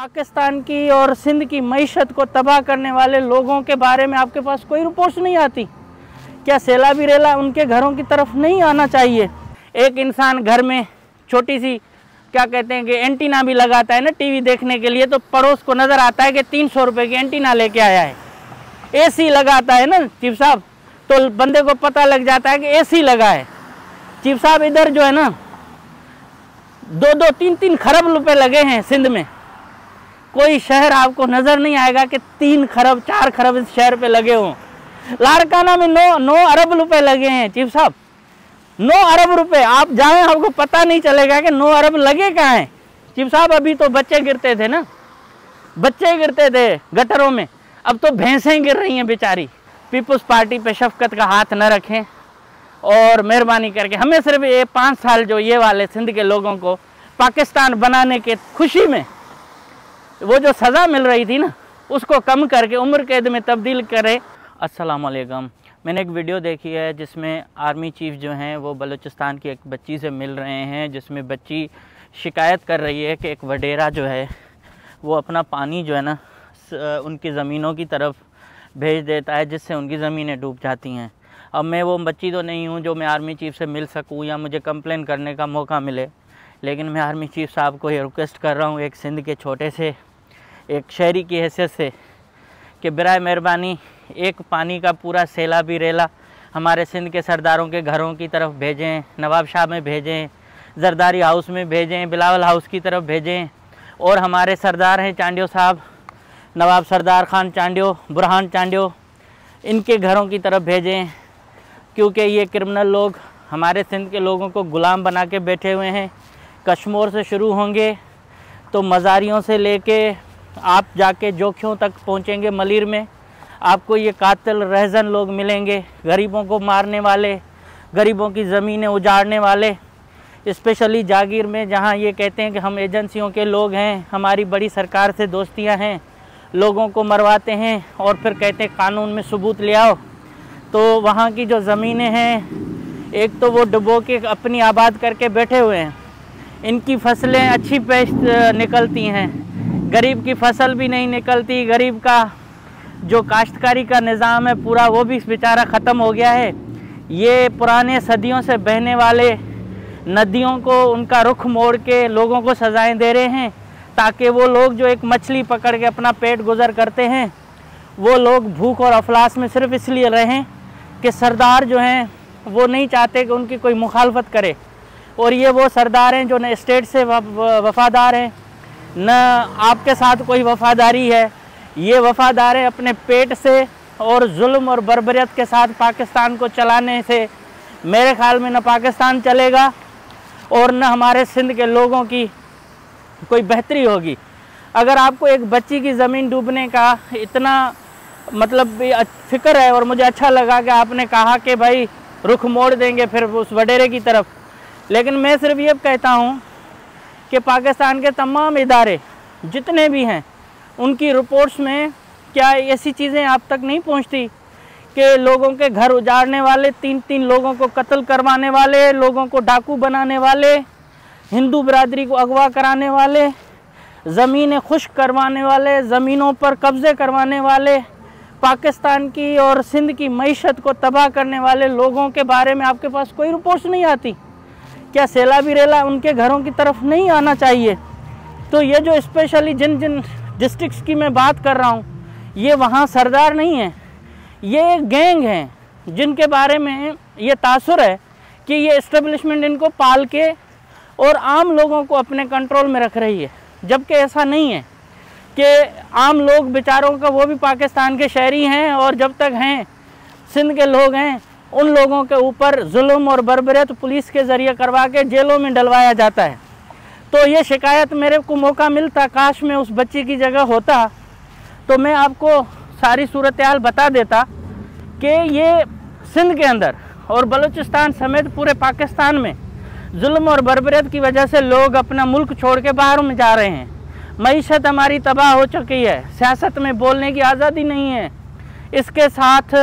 पाकिस्तान की और सिंध की मईशत को तबाह करने वाले लोगों के बारे में आपके पास कोई रिपोर्ट्स नहीं आती? क्या सैलाबी रेला उनके घरों की तरफ नहीं आना चाहिए? एक इंसान घर में छोटी सी क्या कहते हैं कि एंटीना भी लगाता है ना टीवी देखने के लिए, तो पड़ोस को नज़र आता है कि 300 रुपये की एंटीना लेके आया है। एसी लगाता है ना चीफ साहब, तो बंदे को पता लग जाता है कि एसी लगा है। चीफ साहब इधर जो है ना 2-2, 3-3 खरब रुपए लगे हैं सिंध में। कोई शहर आपको नज़र नहीं आएगा कि 3 खरब 4 खरब इस शहर पे लगे हों। लाड़काना में 9 अरब रुपए लगे हैं चीफ साहब, 9 अरब रुपए। आप जाएं आपको पता नहीं चलेगा कि 9 अरब लगे कहाँ हैं चीफ साहब। अभी तो बच्चे गिरते थे ना, बच्चे गिरते थे गटरों में, अब तो भैंसें गिर रही हैं बेचारी। पीपल्स पार्टी पे शफकत का हाथ न रखें और मेहरबानी करके हमें सिर्फ ये 5 साल जो ये वाले सिंध के लोगों को पाकिस्तान बनाने के खुशी में वो जो सज़ा मिल रही थी ना, उसको कम करके उम्र कैद में तब्दील करें। अस्सलाम वालेकुम। मैंने एक वीडियो देखी है जिसमें आर्मी चीफ जो हैं वो बलूचिस्तान की एक बच्ची से मिल रहे हैं, जिसमें बच्ची शिकायत कर रही है कि एक वडेरा जो है वो अपना पानी जो है ना उनकी ज़मीनों की तरफ भेज देता है, जिससे उनकी ज़मीनें डूब जाती हैं। अब मैं वो बच्ची तो नहीं हूँ जो मैं आर्मी चीफ से मिल सकूँ या मुझे कंप्लेन करने का मौका मिले, लेकिन मैं आर्मी चीफ साहब को ये रिक्वेस्ट कर रहा हूँ एक सिंध के छोटे से एक शहरी की हैसियत से कि बराए मेहरबानी एक पानी का पूरा सैलाबी रेला हमारे सिंध के सरदारों के घरों की तरफ भेजें, नवाब शाह में भेजें, जरदारी हाउस में भेजें, बिलावल हाउस की तरफ भेजें, और हमारे सरदार हैं चांडियो साहब, नवाब सरदार खान चांडियो, बुरहान चांडियो, इनके घरों की तरफ भेजें, क्योंकि ये क्रिमिनल लोग हमारे सिंध के लोगों को गुलाम बना के बैठे हुए हैं। कश्मीर से शुरू होंगे तो मज़ारियों से लेके आप जाके जोखियों तक पहुंचेंगे मलीर में, आपको ये कातिल रहजन लोग मिलेंगे, गरीबों को मारने वाले, गरीबों की ज़मीनें उजाड़ने वाले। स्पेशली जागीर में जहां ये कहते हैं कि हम एजेंसियों के लोग हैं, हमारी बड़ी सरकार से दोस्तियां हैं, लोगों को मरवाते हैं और फिर कहते हैं कानून में सबूत ले आओ। तो वहाँ की जो ज़मीनें हैं, एक तो वो डुबो के अपनी आबाद करके बैठे हुए हैं, इनकी फसलें अच्छी पेश निकलती हैं, गरीब की फसल भी नहीं निकलती। गरीब का जो काश्तकारी का निज़ाम है पूरा वो भी बेचारा ख़त्म हो गया है। ये पुराने सदियों से बहने वाले नदियों को उनका रुख मोड़ के लोगों को सज़ाएं दे रहे हैं, ताकि वो लोग जो एक मछली पकड़ के अपना पेट गुज़र करते हैं, वो लोग भूख और अफलास में सिर्फ इसलिए रहें कि सरदार जो हैं वो नहीं चाहते कि उनकी कोई मुखालफत करे। और ये वो सरदार हैं जो न स्टेट से वफ़ादार हैं, न आपके साथ कोई वफ़ादारी है। ये वफ़ादार हैं अपने पेट से और जुल्म और बर्बरियत के साथ पाकिस्तान को चलाने से। मेरे ख़्याल में न पाकिस्तान चलेगा और न हमारे सिंध के लोगों की कोई बेहतरी होगी। अगर आपको एक बच्ची की ज़मीन डूबने का इतना मतलब फ़िक्र है, और मुझे अच्छा लगा कि आपने कहा कि भाई रुख मोड़ देंगे फिर उस वडेरे की तरफ, लेकिन मैं सिर्फ ये कहता हूँ कि पाकिस्तान के तमाम इदारे जितने भी हैं उनकी रिपोर्ट्स में क्या ऐसी चीज़ें आप तक नहीं पहुँचती कि लोगों के घर उजाड़ने वाले, 3-3 लोगों को कत्ल करवाने वाले, लोगों को डाकू बनाने वाले, हिंदू बिरादरी को अगवा कराने वाले, ज़मीनें खुश्क करवाने वाले, ज़मीनों पर कब्ज़े करवाने वाले, पाकिस्तान की और सिंध की मईशत को तबाह करने वाले लोगों के बारे में आपके पास कोई रिपोर्ट्स नहीं आती? क्या सैलाबी रेला उनके घरों की तरफ नहीं आना चाहिए? तो ये जो स्पेशली जिन जिन डिस्ट्रिक्ट्स की मैं बात कर रहा हूँ, ये वहाँ सरदार नहीं है, ये एक गैंग हैं जिनके बारे में ये तासुर है कि ये इस्टेब्लिशमेंट इनको पाल के और आम लोगों को अपने कंट्रोल में रख रही है, जबकि ऐसा नहीं है कि आम लोग बेचारों का वो भी पाकिस्तान के शहरी हैं, और जब तक हैं सिंध के लोग हैं उन लोगों के ऊपर जुल्म और बर्बरियत पुलिस के ज़रिए करवा के जेलों में डलवाया जाता है। तो ये शिकायत मेरे को मौका मिलता, काश मैं उस बच्ची की जगह होता तो मैं आपको सारी सूरत हाल बता देता कि ये सिंध के अंदर और बलूचिस्तान समेत पूरे पाकिस्तान में जुल्म और बर्बरियत की वजह से लोग अपना मुल्क छोड़ के बाहर में जा रहे हैं। मईशत हमारी तबाह हो चुकी है, सियासत में बोलने की आज़ादी नहीं है, इसके साथ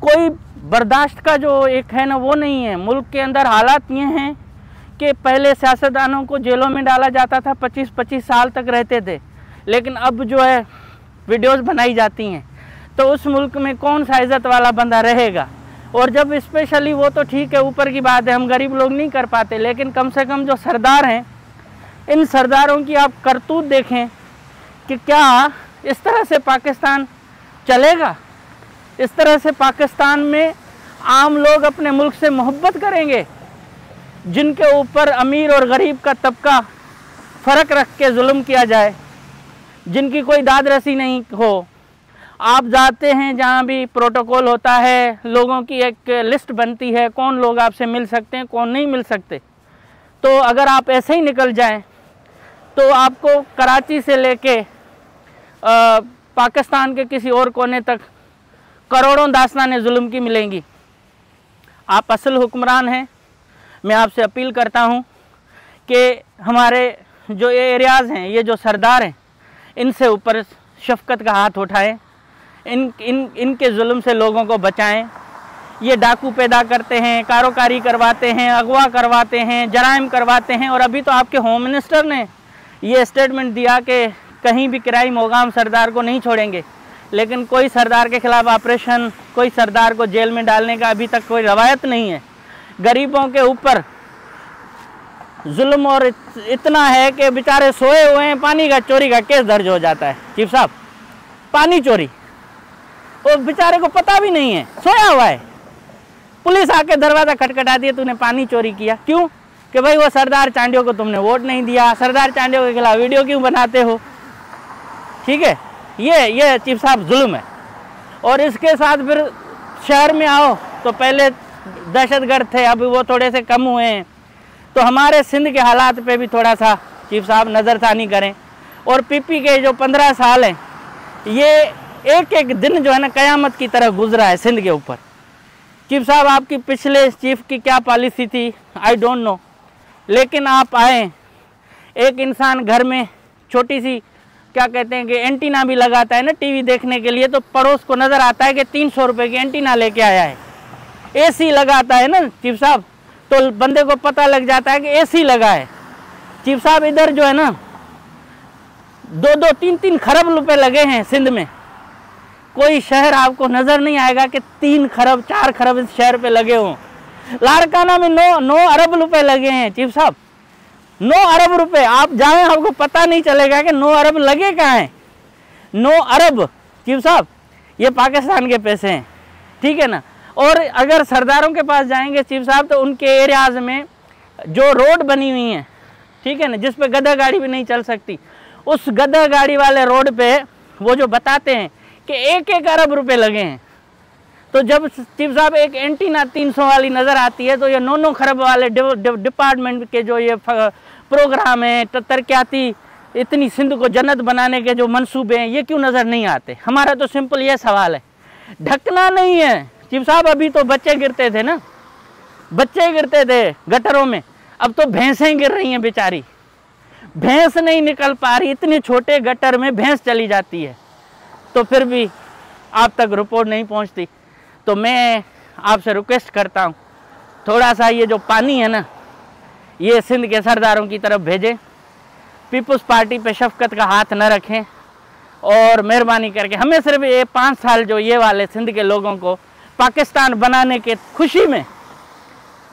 कोई बर्दाश्त का जो एक है ना वो नहीं है। मुल्क के अंदर हालात ये हैं के पहले सियासतदानों को जेलों में डाला जाता था, 25-25 साल तक रहते थे। लेकिन अब जो है वीडियोस बनाई जाती हैं, तो उस मुल्क में कौन सा इज़्ज़त वाला बंदा रहेगा। और जब स्पेशली वो तो ठीक है, ऊपर की बात है, हम गरीब लोग नहीं कर पाते, लेकिन कम से कम जो सरदार हैं, इन सरदारों की आप करतूत देखें कि क्या इस तरह से पाकिस्तान चलेगा। इस तरह से पाकिस्तान में आम लोग अपने मुल्क से मोहब्बत करेंगे, जिनके ऊपर अमीर और गरीब का तबका फ़र्क रख के जुल्म किया जाए, जिनकी कोई दाद रसी नहीं हो। आप जाते हैं जहाँ भी प्रोटोकॉल होता है, लोगों की एक लिस्ट बनती है, कौन लोग आपसे मिल सकते हैं, कौन नहीं मिल सकते। तो अगर आप ऐसे ही निकल जाएं तो आपको कराची से लेके पाकिस्तान के किसी और कोने तक करोड़ों दास्तानें जुल्म की मिलेंगी। आप असल हुक्मरान हैं। मैं आपसे अपील करता हूं कि हमारे जो ये एरियाज़ हैं, ये जो सरदार हैं, इनसे ऊपर शफ़क़त का हाथ उठाएं, इनके जुल्म से लोगों को बचाएं। ये डाकू पैदा करते हैं, कारोकारी करवाते हैं, अगवा करवाते हैं, जराइम करवाते हैं। और अभी तो आपके होम मिनिस्टर ने ये स्टेटमेंट दिया कि कहीं भी क्राइम होगा हम सरदार को नहीं छोड़ेंगे। लेकिन कोई सरदार के ख़िलाफ़ ऑपरेशन, कोई सरदार को जेल में डालने का अभी तक कोई रवायत नहीं है। गरीबों के ऊपर जुल्म और इतना है कि बेचारे सोए हुए हैं, पानी का चोरी का केस दर्ज हो जाता है। चीफ साहब, पानी चोरी, वो बेचारे को पता भी नहीं है, सोया हुआ है। पुलिस आके दरवाज़ा खटखटाती है, तूने पानी चोरी किया। क्यों? कि भाई वो सरदार चांडियों को तुमने वोट नहीं दिया, सरदार चांडियों के खिलाफ वीडियो क्यों बनाते हो। ठीक है, ये चीफ साहब जुल्म है। और इसके साथ फिर शहर में आओ तो पहले दहशतगर्द थे, अभी वो थोड़े से कम हुए हैं। तो हमारे सिंध के हालात पे भी थोड़ा सा चीफ साहब नज़रसानी करें। और पीपी के जो 15 साल हैं, ये एक एक दिन जो है ना क़यामत की तरह गुजरा है सिंध के ऊपर। चीफ साहब, आपकी पिछले चीफ की क्या पॉलिसी थी आई डोंट नो, लेकिन आप आए, एक इंसान घर में छोटी सी क्या कहते हैं कि एंटीना भी लगाता है ना टीवी देखने के लिए, तो पड़ोस को नज़र आता है कि 300 रुपये की एंटीना लेके आया है। एसी लगाता है ना चीफ साहब, तो बंदे को पता लग जाता है कि एसी लगा है। चीफ साहब, इधर जो है ना 2-2, 3-3 खरब रुपए लगे हैं सिंध में। कोई शहर आपको नज़र नहीं आएगा कि 3 खरब 4 खरब इस शहर पे लगे हों। लाड़काना में 9 अरब रुपए लगे हैं चीफ साहब, 9 अरब रुपए। आप जाएं, आपको पता नहीं चलेगा कि 9 अरब लगे कहाँ हैं। 9 अरब चीफ साहब, ये पाकिस्तान के पैसे हैं, ठीक है ना। और अगर सरदारों के पास जाएंगे चीफ साहब, तो उनके एरियाज़ में जो रोड बनी हुई हैं, ठीक है ना, जिस पे गधा गाड़ी भी नहीं चल सकती, उस गधा गाड़ी वाले रोड पे वो जो बताते हैं कि 1-1 अरब रुपए लगे हैं। तो जब चीफ साहब एक एंटीना 300 वाली नज़र आती है, तो ये 9-9 खरब वाले डिपार्टमेंट के जो ये प्रोग्राम है, तरक्याती, इतनी सिंध को जन्नत बनाने के जो मंसूबे हैं, ये क्यों नज़र नहीं आते। हमारा तो सिंपल ये सवाल है, ढकना नहीं है चीफ साहब। अभी तो बच्चे गिरते थे ना, बच्चे गिरते थे गटरों में, अब तो भैंसें गिर रही हैं बेचारी। भैंस नहीं निकल पा रही, इतने छोटे गटर में भैंस चली जाती है, तो फिर भी आप तक रिपोर्ट नहीं पहुंचती। तो मैं आपसे रिक्वेस्ट करता हूं, थोड़ा सा ये जो पानी है ना, ये सिंध के सरदारों की तरफ भेजें। पीपल्स पार्टी पे शफकत का हाथ न रखें, और मेहरबानी करके हमें सिर्फ ये 5 साल जो ये वाले सिंध के लोगों को पाकिस्तान बनाने के खुशी में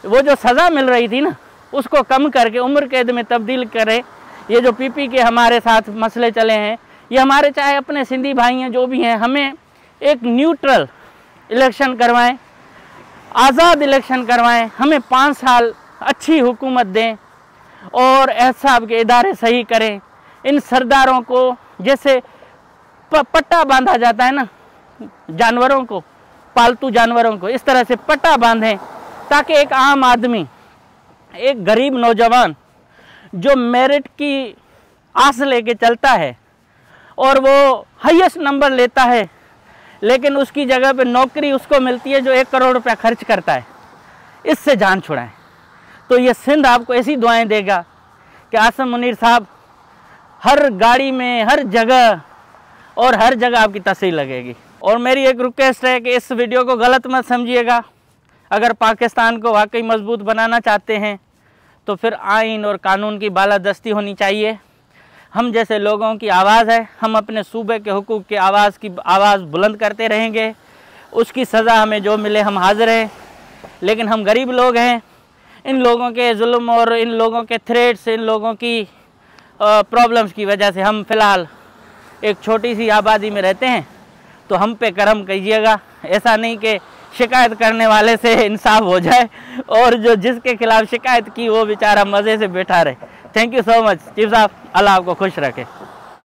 वो जो सज़ा मिल रही थी ना, उसको कम करके उम्र कैद में तब्दील करें। ये जो पीपी के हमारे साथ मसले चले हैं, ये हमारे चाहे अपने सिंधी भाई हैं जो भी हैं, हमें एक न्यूट्रल इलेक्शन करवाएं, आज़ाद इलेक्शन करवाएं, हमें 5 साल अच्छी हुकूमत दें और एहसाब के इदारे सही करें। इन सरदारों को जैसे पट्टा बांधा जाता है ना जानवरों को, पालतू जानवरों को, इस तरह से पट्टा बांधें, ताकि एक आम आदमी, एक गरीब नौजवान जो मेरिट की आस लेके चलता है और वो हाईएस्ट नंबर लेता है, लेकिन उसकी जगह पे नौकरी उसको मिलती है जो 1 करोड़ रुपया खर्च करता है, इससे जान छुड़ाएं। तो ये सिंध आपको ऐसी दुआएं देगा कि आसम मुनीर साहब हर गाड़ी में, हर जगह और हर जगह आपकी तस्वीर लगेगी। और मेरी एक रिक्वेस्ट है कि इस वीडियो को गलत मत समझिएगा। अगर पाकिस्तान को वाकई मजबूत बनाना चाहते हैं तो फिर आइन और कानून की बालादस्ती होनी चाहिए। हम जैसे लोगों की आवाज़ है, हम अपने सूबे के हुकूक की आवाज़ बुलंद करते रहेंगे। उसकी सज़ा हमें जो मिले हम हाजिर हैं। लेकिन हम गरीब लोग हैं, इन लोगों के जुल्म और इन लोगों के थ्रेट्स, इन लोगों की प्रॉब्लम्स की वजह से हम फ़िलहाल एक छोटी सी आबादी में रहते हैं। तो हम पे करम कीजिएगा, ऐसा नहीं कि शिकायत करने वाले से इंसाफ हो जाए और जो जिसके खिलाफ शिकायत की वो बेचारा मज़े से बैठा रहे। Thank you so much chief साहब, अल्लाह आपको खुश रखे।